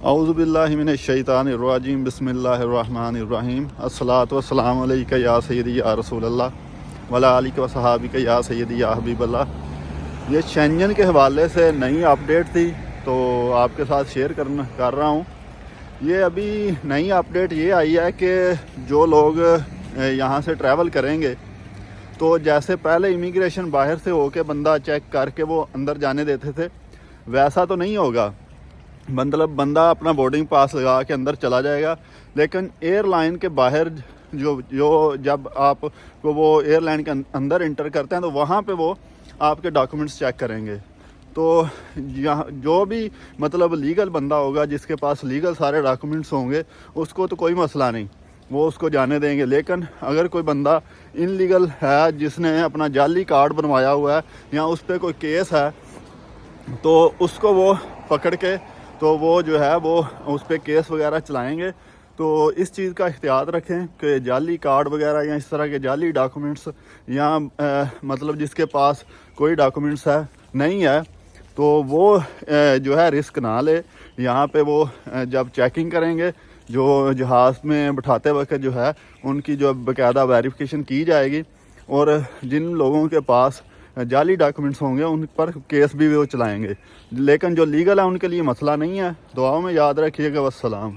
اعوذ باللہ من الشیطان الرجیم بسم اللہ الرحمن الرحیم الصلاۃ والسلام علیک یا سیدی یا رسول اللہ وعلی آلک و صحابک یا سیدی یا حبیب اللہ۔ یہ شینجن کے حوالے سے نئی اپڈیٹ تھی تو آپ کے ساتھ شیئر کر رہا ہوں۔ یہ ابھی نئی اپڈیٹ یہ آئی ہے کہ جو لوگ یہاں سے ٹریول کریں گے تو جیسے پہلے امیگریشن باہر سے ہو کے بندہ چیک کر کے وہ اندر جانے دیتے تھے، ویسا تو نہیں ہوگا۔ مطلب بندہ اپنا بورڈنگ پاس لگا کے اندر چلا جائے گا، لیکن ایئر لائن کے باہر جو جب آپ کو وہ ایئر لائن کے اندر انٹر کرتے ہیں تو وہاں پہ وہ آپ کے ڈاکومنٹس چیک کریں گے۔ تو یہاں جو بھی مطلب لیگل بندہ ہوگا، جس کے پاس لیگل سارے ڈاکومنٹس ہوں گے، اس کو تو کوئی مسئلہ نہیں، وہ اس کو جانے دیں گے۔ لیکن اگر کوئی بندہ ان لیگل ہے، جس نے اپنا جعلی کارڈ بنوایا ہوا ہے یا اس پہ کوئی کیس ہے، تو اس کو وہ پکڑ کے تو وہ جو ہے وہ اس پہ کیس وغیرہ چلائیں گے۔ تو اس چیز کا احتیاط رکھیں کہ جعلی کارڈ وغیرہ یا اس طرح کے جعلی ڈاکومنٹس یا مطلب جس کے پاس کوئی ڈاکومنٹس نہیں ہے تو وہ جو ہے رسک نہ لے۔ یہاں پہ وہ جب چیکنگ کریں گے، جو جہاز میں بٹھاتے وقت جو ہے ان کی جو باقاعدہ ویریفیکیشن کی جائے گی، اور جن لوگوں کے پاس جعلی ڈاکومنٹس ہوں گے ان پر کیس بھی وہ چلائیں گے۔ لیکن جو لیگل ہے ان کے لیے مسئلہ نہیں ہے۔ دعاؤں میں یاد رکھیے گا۔ والسلام۔